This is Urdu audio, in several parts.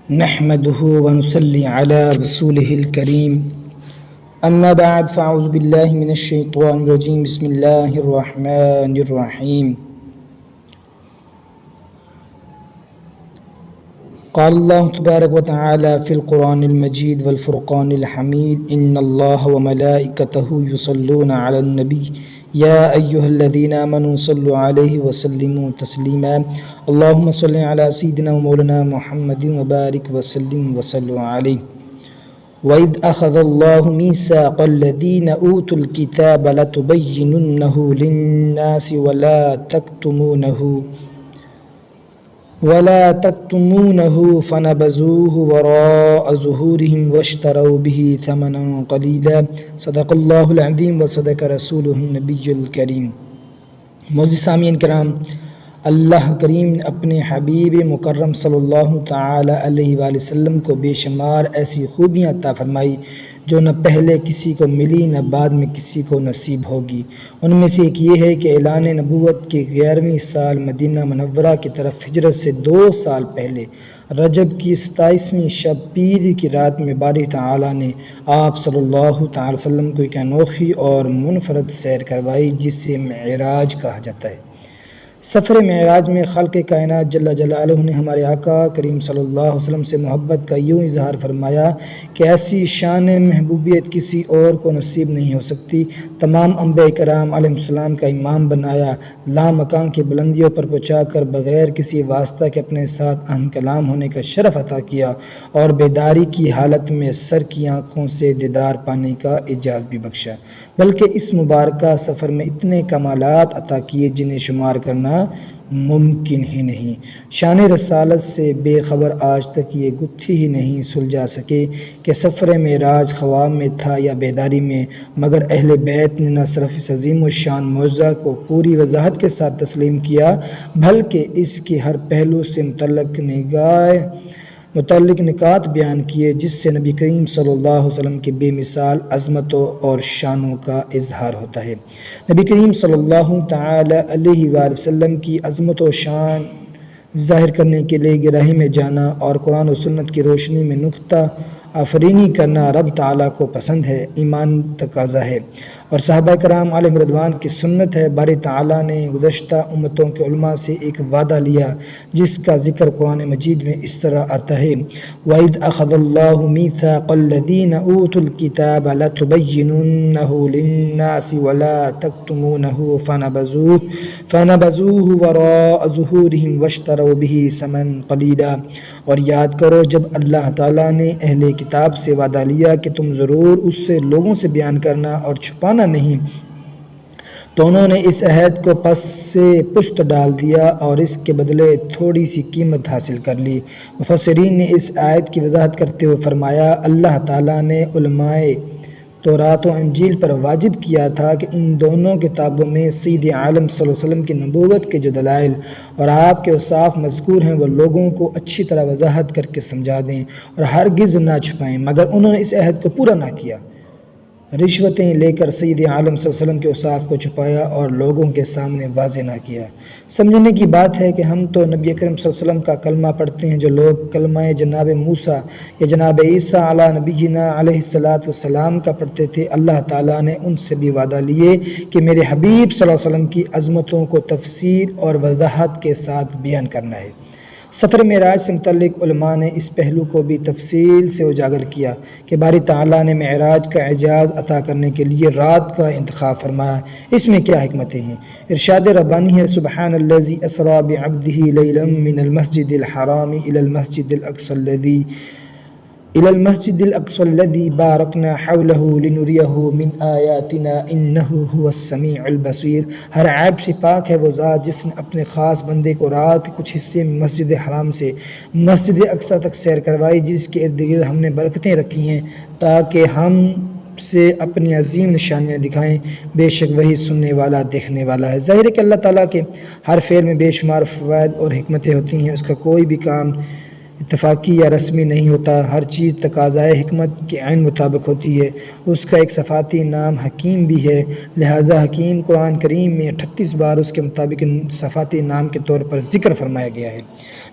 نحمده ونصلي على رسوله الكريم أما بعد فأعوذ بالله من الشيطان الرجيم بسم الله الرحمن الرحيم قال الله تبارك وتعالى في القرآن المجيد والفرقان الحميد إن الله وملائكته يصلون على النبي يا أيها الذين آمنوا صلوا عليه وسلموا تسليما اللهم صل على سيدنا ومولانا محمد وبارك وسلم وصلوا عليه وإذ أخذ الله ميثاق الذين أوتوا الكتاب لتبيننه للناس ولا تكتمونه فنبذوه وراء ظهورهم واشتروا به ثمنا قليلا صدق الله العظيم وصدق رسوله النبی الکریم۔ معزز سامعین کرام، اللہ کریم نے اپنے حبیب مکرم صلی اللہ تعالی علیہ وآلہ وسلم کو بے شمار ایسی خوبیاں عطا فرمائی جو نہ پہلے کسی کو ملی نہ بعد میں کسی کو نصیب ہوگی۔ ان میں سے ایک یہ ہے کہ اعلان نبوت کے 11ویں سال مدینہ منورہ کی طرف ہجرت سے 2 سال پہلے رجب کی 27ویں شب پیر کی رات میں باری تعالیٰ نے آپ صلی اللہ تعالی وسلم کو ایک انوکھی اور منفرد سیر کروائی جسے معراج کہا جاتا ہے۔ سفر معراج میں خالق کائنات جل جلالہ نے ہمارے آقا کریم صلی اللہ علیہ وسلم سے محبت کا یوں اظہار فرمایا کہ ایسی شان محبوبیت کسی اور کو نصیب نہیں ہو سکتی۔ تمام انبیاء کرام علیہ السلام کا امام بنایا، لامکان کی بلندیوں پر پہنچا کر بغیر کسی واسطہ کے اپنے ساتھ اہم کلام ہونے کا شرف عطا کیا اور بیداری کی حالت میں سر کی آنکھوں سے دیدار پانے کا اعزاز بھی بخشا، بلکہ اس مبارکہ سفر میں اتنے کمالات عطا کیے جنہیں شمار کرنا ممکن ہی نہیں۔ شان رسالت سے بے خبر آج تک یہ گتھی ہی نہیں سلجھا سکے کہ سفر معراج خواب میں تھا یا بیداری میں، مگر اہل بیت نے نہ صرف اس عظیم و شان معجزہ کو پوری وضاحت کے ساتھ تسلیم کیا بلکہ اس کے ہر پہلو سے متعلق نکات بیان کیے جس سے نبی کریم صلی اللہ علیہ وسلم کی بے مثال عظمتوں اور شانوں کا اظہار ہوتا ہے۔ نبی کریم صلی اللہ تعالی علیہ وآلہ وسلم کی عظمت و شان ظاہر کرنے کے لیے گراہی میں جانا اور قرآن و سنت کی روشنی میں نقطہ آفرینی کرنا رب تعالیٰ کو پسند ہے، ایمان تقاضا ہے اور صحابہ کرام علیہ رضوان کی سنت ہے۔ باری تعالیٰ نے گزشتہ امتوں کے علماء سے ایک وعدہ لیا جس کا ذکر قرآن مجید میں اس طرح آتا ہے وَإِذْ أَخَذَ اللَّهُ مِيثَاقَ الَّذِينَ أُوتُوا الْكِتَابَ لَتُبَيِّنُنَّهُ لِلنَّاسِ وَلَا تَكْتُمُونَهُ فَنَبَذُوهُ وَرَاءَ ظُهُورِهِمْ وَاشْتَرَوْا بِهِ ثَمَنًا قَلِيلًا۔ اور یاد کرو جب اللہ تعالیٰ نے اہل کتاب سے وعدہ لیا کہ تم ضرور اس سے لوگوں سے بیان کرنا اور چھپانا نہیں، تو انہوں نے اس عہد کو پس سے پشت ڈال دیا اور اس کے بدلے تھوڑی سی قیمت حاصل کر لی۔ مفسرین نے اس آیت کی وضاحت کرتے ہوئے فرمایا اللہ تعالیٰ نے علماء تورات و انجیل پر واجب کیا تھا کہ ان دونوں کتابوں میں سید عالم صلی اللہ علیہ وسلم کی نبوت کے جو دلائل اور آپ کے اوصاف مذکور ہیں وہ لوگوں کو اچھی طرح وضاحت کر کے سمجھا دیں اور ہرگز نہ چھپائیں، مگر انہوں نے اس عہد کو پورا نہ کیا، رشوتیں لے کر سید عالم صلی اللہ علیہ وسلم کے اوصاف کو چھپایا اور لوگوں کے سامنے واضح نہ کیا۔ سمجھنے کی بات ہے کہ ہم تو نبی اکرم صلی اللہ علیہ وسلم کا کلمہ پڑھتے ہیں، جو لوگ کلمہ جناب موسیٰ یا جناب عیسیٰ علی نبینا علیہ السلام کا پڑھتے تھے، اللہ تعالیٰ نے ان سے بھی وعدہ لیے کہ میرے حبیب صلی اللہ علیہ وسلم کی عظمتوں کو تفصیل اور وضاحت کے ساتھ بیان کرنا ہے۔ سفر معراج سے متعلق علماء نے اس پہلو کو بھی تفصیل سے اجاگر کیا کہ باری تعالیٰ نے معراج کا اعجاز عطا کرنے کے لیے رات کا انتخاب فرمایا، اس میں کیا حکمتیں ہیں؟ ارشاد ربانی ہے سبحان الذی اسریٰ بعبدہ لیلا من المسجد الحرام الی المسجد الاقصى الذي باركنا حوله لنريه من آیاتنا انه هو السمیع البصیر۔ ہر عیب سے پاک ہے وہ ذات جس نے اپنے خاص بندے کو رات کے کچھ حصے میں مسجد حرام سے مسجد اقصی تک سیر کروائی جس کے ارد گرد ہم نے برکتیں رکھی ہیں تاکہ ہم سے اپنی عظیم نشانیاں دکھائیں، بے شک وہی سننے والا دیکھنے والا ہے۔ ظاہر ہے کہ اللہ تعالیٰ کے ہر فعل میں بے شمار فوائد اور حکمتیں ہوتی ہیں، اس کا کوئی بھی کام اتفاقی یا رسمی نہیں ہوتا، ہر چیز تقاضائے حکمت کے عین مطابق ہوتی ہے۔ اس کا ایک صفاتی نام حکیم بھی ہے، لہٰذا حکیم قرآن کریم میں 38 بار اس کے مطابق صفاتی نام کے طور پر ذکر فرمایا گیا ہے۔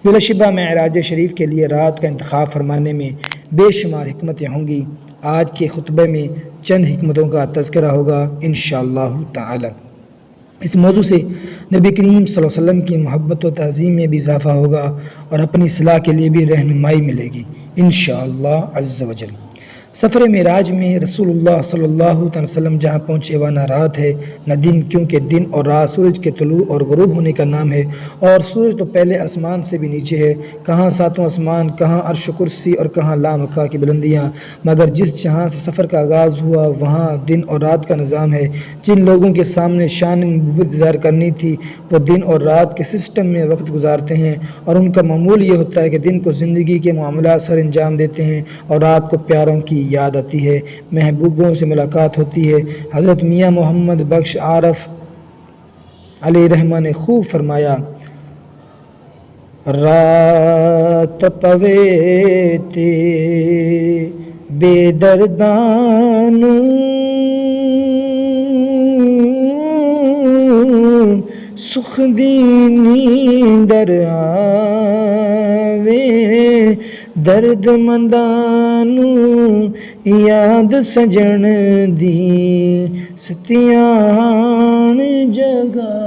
بلا شبہ معراج شریف کے لیے رات کا انتخاب فرمانے میں بے شمار حکمتیں ہوں گی۔ آج کے خطبے میں چند حکمتوں کا تذکرہ ہوگا انشاءاللہ تعالی۔ اس موضوع سے نبی کریم صلی اللہ علیہ وسلم کی محبت و تعظیم میں بھی اضافہ ہوگا اور اپنی اصلاح کے لیے بھی رہنمائی ملے گی انشاءاللہ عز و جل۔ سفر معراج میں رسول اللہ صلی اللہ علیہ وسلم جہاں پہنچے وہاں نہ رات ہے نہ دن، کیونکہ دن اور رات سورج کے طلوع اور غروب ہونے کا نام ہے، اور سورج تو پہلے آسمان سے بھی نیچے ہے، کہاں ساتواں آسمان، کہاں عرش و کرسی اور کہاں لامکہ کی بلندیاں، مگر جس جہاں سے سفر کا آغاز ہوا وہاں دن اور رات کا نظام ہے۔ جن لوگوں کے سامنے شان نبوت ظاہر کرنی تھی وہ دن اور رات کے سسٹم میں وقت گزارتے ہیں، اور ان کا معمول یہ ہوتا ہے کہ دن کو زندگی کے معاملات سر انجام دیتے ہیں اور رات کو پیاروں کی یاد آتی ہے، محبوبوں سے ملاقات ہوتی ہے۔ حضرت میاں محمد بخش عارف علیہ رحمہ نے خوب فرمایا، رات پویتے بے دردانو سخ دینی در آوے درد مندانو یاد سجن دی ستیان جگاوے۔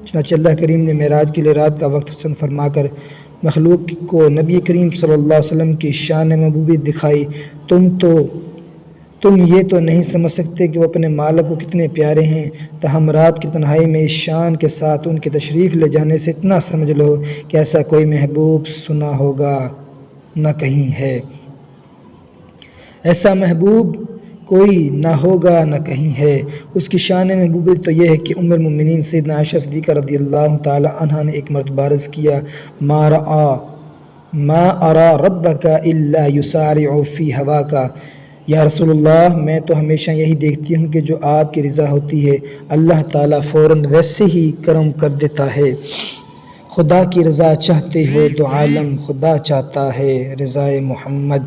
چنانچہ اللہ کریم نے معراج کے لیے رات کا وقت پسند فرما کر مخلوق کو نبی کریم صلی اللہ علیہ وسلم کی شان محبوبیت دکھائی۔ تم یہ تو نہیں سمجھ سکتے کہ وہ اپنے مالک کو کتنے پیارے ہیں، تاہم رات کی تنہائی میں اس شان کے ساتھ ان کی تشریف لے جانے سے اتنا سمجھ لو کہ ایسا کوئی محبوب سنا ہوگا نہ کہیں ہے، ایسا محبوب کوئی نہ ہوگا نہ کہیں ہے۔ اس کی شان محبوبیت تو یہ ہے کہ ام المؤمنین سیدنا عائشہ صدیقہ رضی اللہ تعالی عنہا نے ایک مرتبہ عرض کیا، ما ارا ربک الا یسارع فی ہواک، یا رسول اللہ میں تو ہمیشہ یہی دیکھتی ہوں کہ جو آپ کی رضا ہوتی ہے اللہ تعالیٰ فوراً ویسے ہی کرم کر دیتا ہے۔ خدا کی رضا چاہتے ہو تو عالم خدا چاہتا ہے، رضا محمد۔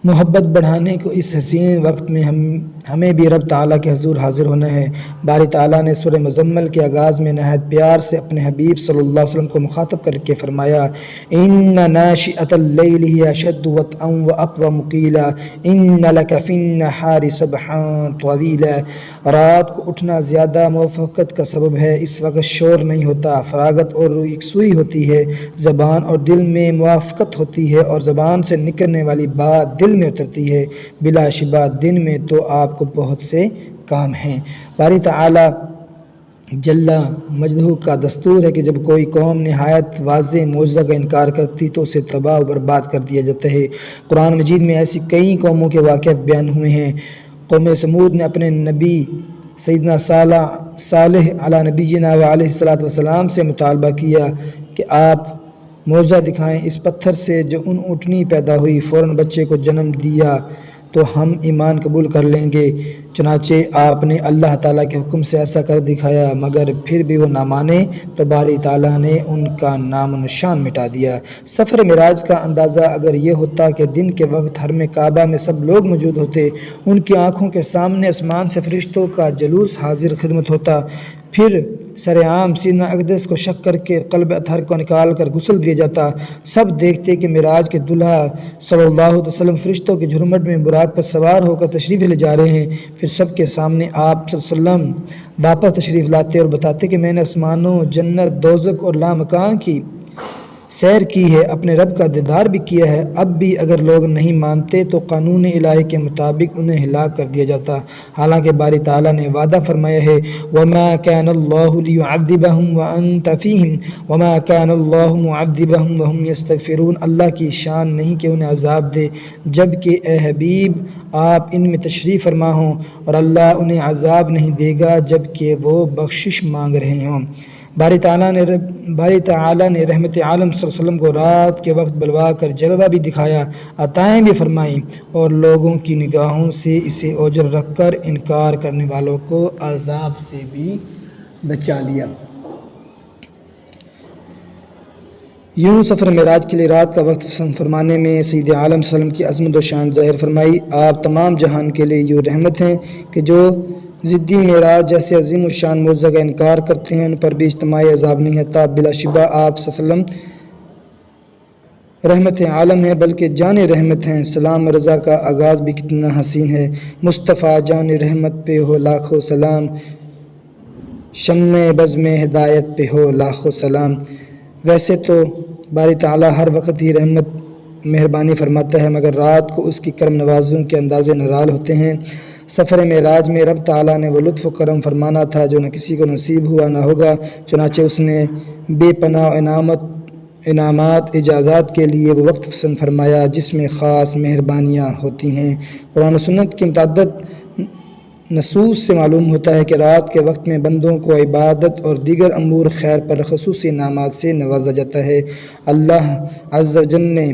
محبت بڑھانے کو اس حسین وقت میں ہمیں بھی رب تعالیٰ کے حضور حاضر ہونا ہے۔ باری تعالیٰ نے سورہ مزمل کے آغاز میں نہایت پیار سے اپنے حبیب صلی اللہ علیہ وسلم کو مخاطب کر کے فرمایا، ان ناشئۃ اللیل ہی اشد وطئا واقوم قیلا ان لک فی النہار سبحا طویلا۔ رات کو اٹھنا زیادہ موافقت کا سبب ہے، اس وقت شور نہیں ہوتا، فراغت اور یکسوئی ہوتی ہے، زبان اور دل میں موافقت ہوتی ہے اور زبان سے نکلنے والی بات دل میں اترتی ہے۔ بلا شبہ دن میں تو آپ کو بہت سے کام ہیں۔ باری تعالی جل مجدہ کا دستور ہے کہ جب کوئی قوم نہایت واضح معجزہ کا انکار کرتی تو اسے تباہ و برباد کر دیا جاتا ہے۔ قرآن مجید میں ایسی کئی قوموں کے واقعات بیان ہوئے ہیں۔ قوم سمود نے اپنے نبی سیدنا صالح علی نبینا علیہ الصلوۃ والسلام سے مطالبہ کیا کہ آپ معجزہ دکھائیں، اس پتھر سے جو اونٹنی پیدا ہوئی فوراً بچے کو جنم دیا تو ہم ایمان قبول کر لیں گے۔ چنانچہ آپ نے اللہ تعالیٰ کے حکم سے ایسا کر دکھایا، مگر پھر بھی وہ نہ مانے تو باری تعالیٰ نے ان کا نام و نشان مٹا دیا۔ سفر معراج کا اندازہ اگر یہ ہوتا کہ دن کے وقت حرم کعبہ میں سب لوگ موجود ہوتے، ان کی آنکھوں کے سامنے آسمان سے فرشتوں کا جلوس حاضر خدمت ہوتا، پھر سرعام سیدنا اقدس کو شک کر کے قلب اطہر کو نکال کر غسل دیا جاتا، سب دیکھتے کہ معراج کے دلہا صلی اللہ علیہ وسلم فرشتوں کے جھرمٹ میں براق پر سوار ہو کر تشریف لے جا رہے ہیں، پھر سب کے سامنے آپ صلی اللہ علیہ وسلم واپس تشریف لاتے اور بتاتے کہ میں نے آسمانوں، جنت، دوزخ اور لامکان کی سیر کی ہے، اپنے رب کا دیدار بھی کیا ہے۔ اب بھی اگر لوگ نہیں مانتے تو قانون الہی کے مطابق انہیں ہلاک کر دیا جاتا، حالانکہ باری تعالیٰ نے وعدہ فرمایا ہے وَمَا كَانَ اللَّهُ لِيُعَذِّبَهُمْ وَأَنْتَ فِيهِمْ وَمَا كَانَ اللَّهُ مُعَذِّبَهُمْ وَهُمْ يَسْتَغْفِرُونَ۔ اللہ کی شان نہیں کہ انہیں عذاب دے جبکہ اے حبیب آپ ان میں تشریف فرما ہوں، اور اللہ انہیں عذاب نہیں دے گا جبکہ وہ بخشش مانگ رہے ہوں۔ باری تعالیٰ نے رحمت عالم صلی اللہ علیہ وسلم کو رات کے وقت بلوا کر جلوہ بھی دکھایا، عطائیں بھی فرمائیں، اور لوگوں کی نگاہوں سے اسے اوجھل رکھ کر انکار کرنے والوں کو عذاب سے بھی بچا لیا۔ یوں سفر معراج کے لیے رات کا وقت فرمانے میں سید عالم صلی اللہ علیہ وسلم کی عظمت و شان ظاہر فرمائی۔ آپ تمام جہان کے لیے یوں رحمت ہیں کہ جو ضدی معراج جیسے عظیم الشان معجزہ کا انکار کرتے ہیں ان پر بھی اجتماعی عذاب نہیں ہوتا۔ بلا شبہ آپ صلی اللہ علیہ وسلم رحمت عالم ہے بلکہ جان رحمت ہیں۔ سلام رضا کا آغاز بھی کتنا حسین ہے۔ مصطفیٰ جان رحمت پہ ہو لاکھوں سلام، شمع بزم ہدایت پہ ہو لاکھوں سلام۔ ویسے تو باری تعالیٰ ہر وقت ہی رحمت مہربانی فرماتا ہے مگر رات کو اس کی کرم نوازیوں کے اندازے نرال ہوتے ہیں۔ سفر معراج میں رب تعالیٰ نے وہ لطف و کرم فرمانا تھا جو نہ کسی کو نصیب ہوا نہ ہوگا، چنانچہ اس نے بے پناہ انعامات اجازات کے لیے وہ وقت پسند فرمایا جس میں خاص مہربانیاں ہوتی ہیں۔ قرآن و سنت کی متعدد نصوص سے معلوم ہوتا ہے کہ رات کے وقت میں بندوں کو عبادت اور دیگر امور خیر پر خصوصی انعامات سے نوازا جاتا ہے۔ اللہ عز و جل نے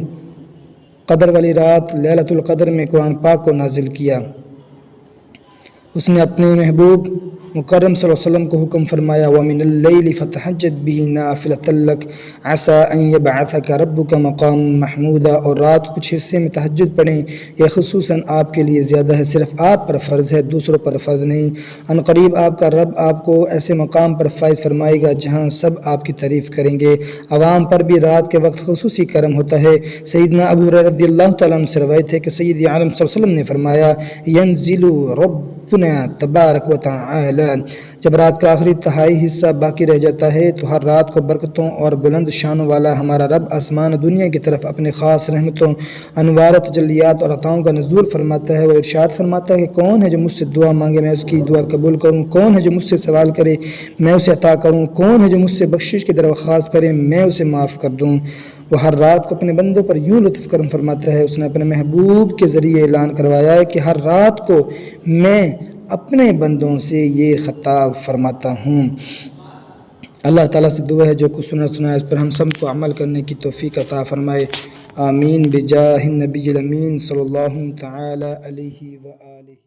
قدر والی رات لیلۃ القدر میں قرآن پاک کو نازل کیا۔ اس نے اپنے محبوب مکرم صلی اللہ علیہ وسلم کو حکم فرمایا وَمِنَ اللَّيْلِ فَتَهَجَّدْ بِهِ نَافِلَةً لَكَ عَسَىٰ أَن يَبْعَثَكَ رَبُّكَ مَقَامًا مَحْمُودًا، اور رات کچھ حصے میں تہجد پڑھیں، یہ خصوصاً آپ کے لیے زیادہ ہے، صرف آپ پر فرض ہے، دوسروں پر فرض نہیں۔ ان قریب آپ کا رب آپ کو ایسے مقام پر فائز فرمائے گا جہاں سب آپ کی تعریف کریں گے۔ عوام پر بھی رات کے وقت خصوصی کرم ہوتا ہے۔ سیدنا ابو ہریرہ رضی اللہ تعالیٰ عنہ سے روایت ہے کہ سید عالم صلی اللہ علیہ وسلم نے فرمایا ینزل ربنا تبارک و تعالی، جب رات کا آخری تہائی حصہ باقی رہ جاتا ہے تو ہر رات کو برکتوں اور بلند شانوں والا ہمارا رب آسمان دنیا کی طرف اپنے خاص رحمتوں، انوار، تجلیات اور عطاؤں کا نزول فرماتا ہے۔ وہ ارشاد فرماتا ہے کہ کون ہے جو مجھ سے دعا مانگے میں اس کی دعا قبول کروں، کون ہے جو مجھ سے سوال کرے میں اسے عطا کروں، کون ہے جو مجھ سے بخشش کی درخواست کرے میں اسے معاف کر دوں۔ وہ ہر رات کو اپنے بندوں پر یوں لطف کرم فرماتا ہے۔ اس نے اپنے محبوب کے ذریعے اعلان کروایا ہے کہ ہر رات کو میں اپنے بندوں سے یہ خطاب فرماتا ہوں۔ اللہ تعالیٰ سے دعا ہے جو کچھ سنا ہے اس پر ہم سب کو عمل کرنے کی توفیق عطا فرمائے، آمین بجاہ النبی الامین صلی اللہ تعالی علیہ وآلہ۔